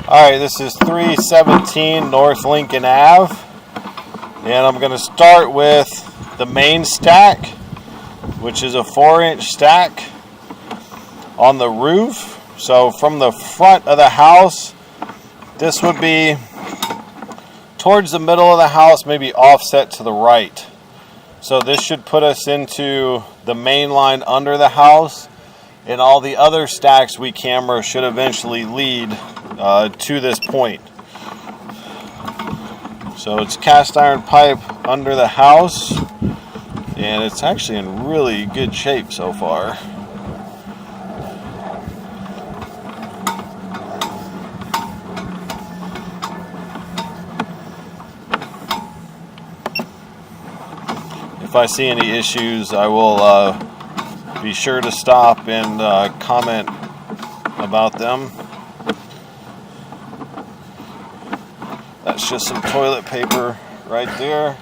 Alright, this is 317 North Lincoln Ave, and I'm going to start with the main stack, which is a 4-inch stack on the roof. So from the front of the house, this would be towards the middle of the house, maybe offset to the right. So this should put us into the main line under the house, and all the other stacks we camera should eventually lead to this point. So it's cast iron pipe under the house, and it's actually in really good shape so far. If I see any issues, I will be sure to stop and comment about them. That's just some toilet paper right there.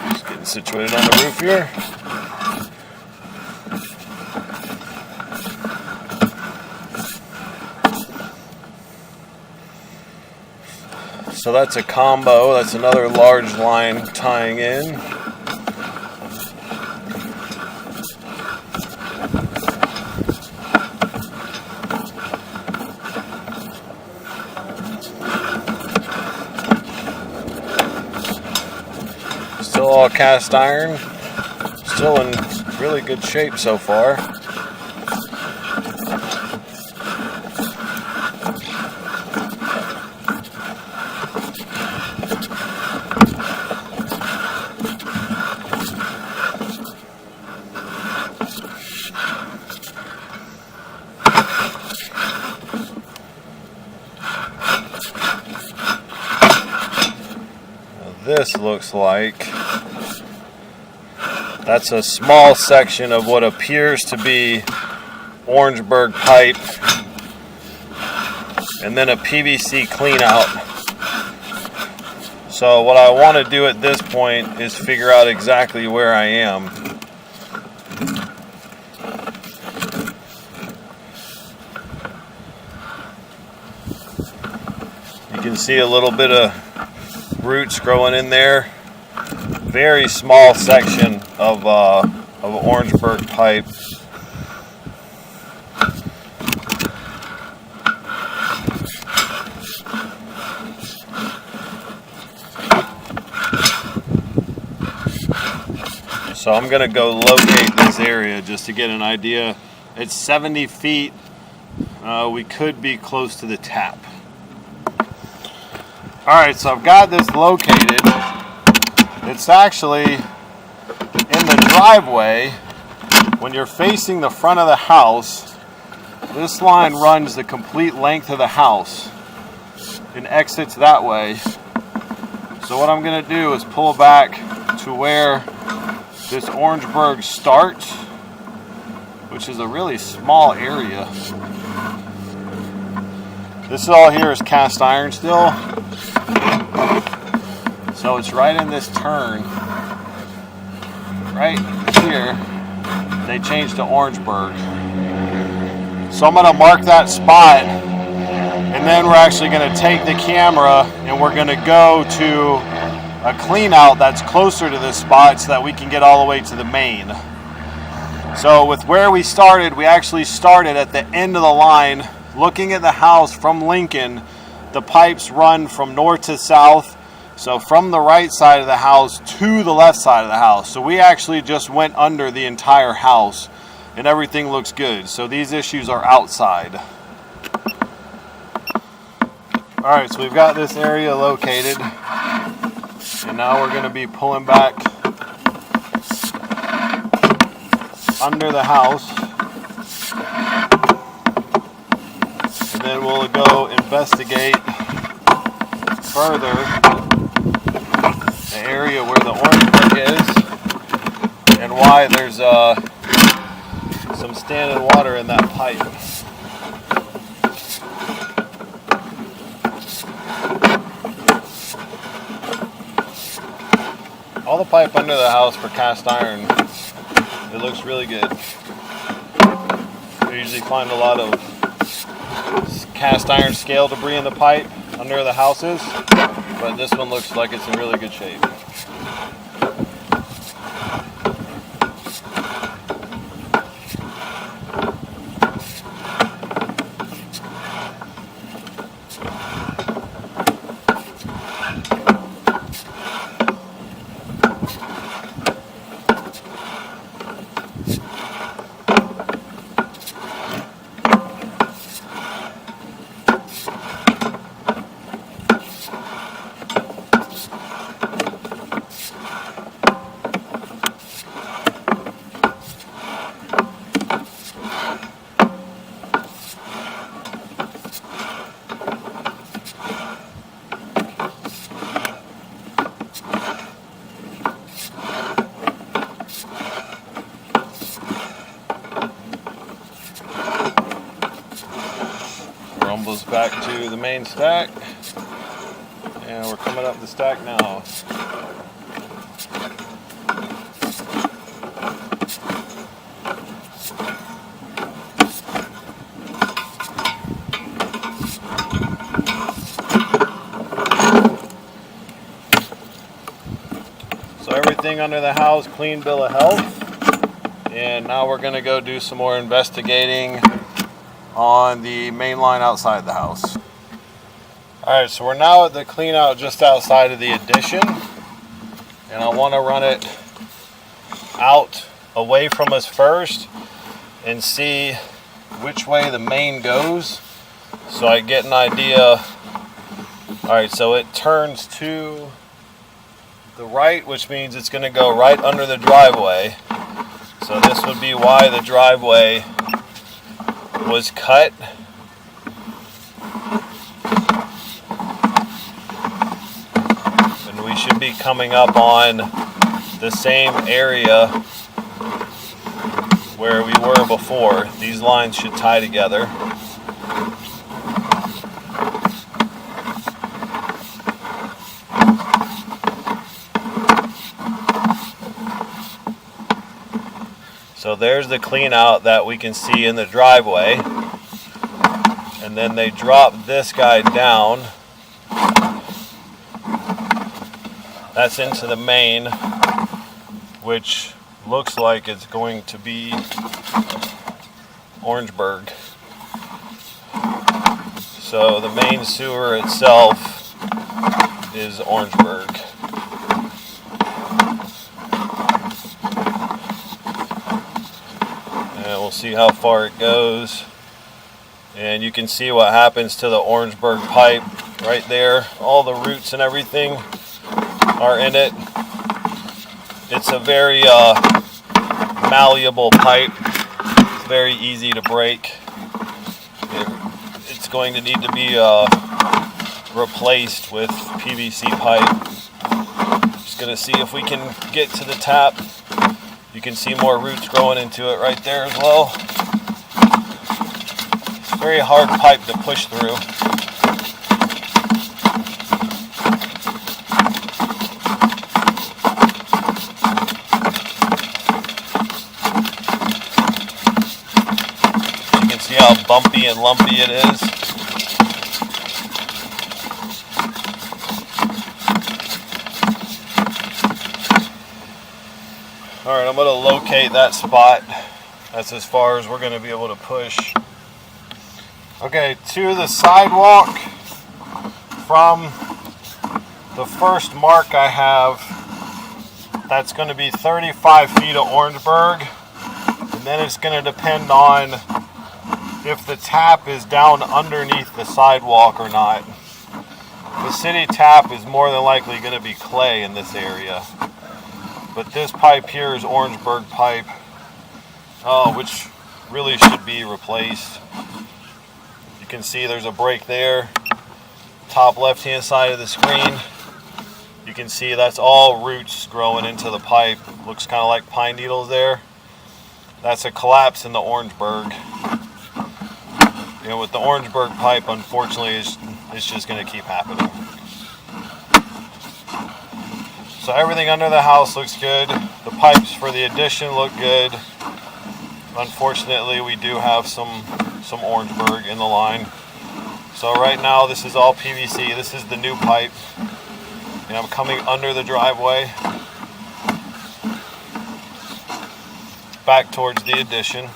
Just getting situated on the roof here. So that's a combo, that's another large line tying in. Still all cast iron, still in really good shape so far. This looks like that's a small section of what appears to be Orangeburg pipe, and then a PVC clean out. So what I want to do at this point is figure out exactly where I am. You can see a little bit of roots growing in there. Very small section of Orangeburg pipe. So I'm going to go locate this area just to get an idea. It's 70 feet. We could be close to the tap. Alright, so I've got this located. It's actually in the driveway. When you're facing the front of the house, this line runs the complete length of the house and exits that way. So what I'm going to do is pull back to where this Orangeburg starts, which is a really small area. This all here is cast iron still. So it's right in this turn. Right here, they changed to Orangeburg. So I'm going to mark that spot, and then we're actually going to take the camera and we're going to go to a clean out that's closer to this spot so that we can get all the way to the main. So with where we started, we actually started at the end of the line. Looking at the house from Lincoln, the pipes run from north to south. So from the right side of the house to the left side of the house. So we actually just went under the entire house and everything looks good. So these issues are outside. Alright, so we've got this area located. And now we're going to be pulling back under the house. And then we'll go investigate further the area where the Orangeburg is and why there's some standing water in that pipe. All the pipe under the house for cast iron, it looks really good. You usually find a lot of cast iron scale debris in the pipe under the houses, but this one looks like it's in really good shape. Rumbles back to the main stack, and we're coming up the stack now. So everything under the house, clean bill of health, and now we're going to go do some more investigating on the main line outside the house. Alright, so we're now at the clean out just outside of the addition, and I want to run it out away from us first and see which way the main goes so I get an idea. Alright, so it turns to the right, which means it's going to go right under the driveway. So this would be why the driveway was cut. And we should be coming up on the same area where we were before. These lines should tie together. So there's the clean out that we can see in the driveway. And then they drop this guy down. That's into the main, which looks like it's going to be Orangeburg. So the main sewer itself is Orangeburg. And we'll see how far it goes. And you can see what happens to the Orangeburg pipe right there. All the roots and everything are in it. It's a very malleable pipe. It's very easy to break. It's going to need to be replaced with PVC pipe. Just going to see if we can get to the tap. You can see more roots growing into it right there as well. It's a very hard pipe to push through. You can see how bumpy and lumpy it is. Alright, I'm going to locate that spot. That's as far as we're going to be able to push. Okay, to the sidewalk from the first mark I have, that's going to be 35 feet of Orangeburg. And then it's going to depend on if the tap is down underneath the sidewalk or not. The city tap is more than likely going to be clay in this area. But this pipe here is Orangeburg pipe, which really should be replaced. You can see there's a break there. Top left hand side of the screen. You can see that's all roots growing into the pipe. Looks kind of like pine needles there. That's a collapse in the Orangeburg. You know, with the Orangeburg pipe, unfortunately, it's just going to keep happening. So everything under the house looks good. The pipes for the addition look good. Unfortunately, we do have some Orangeburg in the line. So right now this is all PVC. This is the new pipe. And I'm coming under the driveway back towards the addition.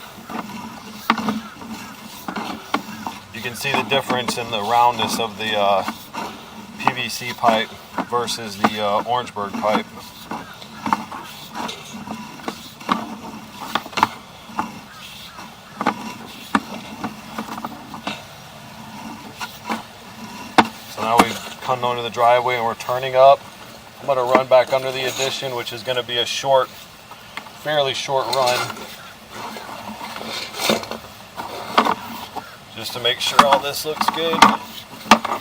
You can see the difference in the roundness of the PVC pipe versus the Orangeburg pipe. So now we've come under the driveway and we're turning up. I'm going to run back under the addition, which is going to be a short, fairly short run, just to make sure all this looks good.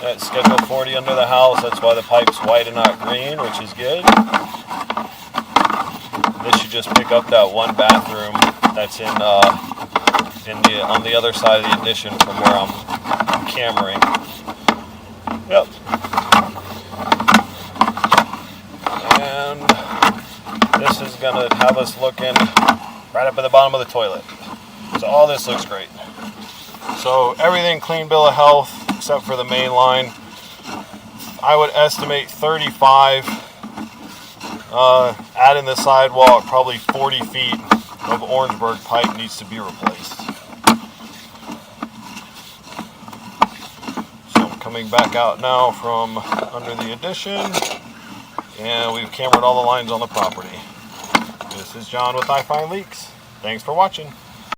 That's schedule 40 under the house. That's why the pipe's white and not green, which is good. This should just pick up that one bathroom that's on the other side of the addition from where I'm cameraing. Yep. And this is gonna have us looking right up at the bottom of the toilet. So all this looks great. So everything clean bill of health except for the main line. I would estimate 35. Add in the sidewalk, probably 40 feet of Orangeburg pipe needs to be replaced. So I'm coming back out now from under the addition, and we've cambered all the lines on the property. This is John with I Find Leaks. Thanks for watching.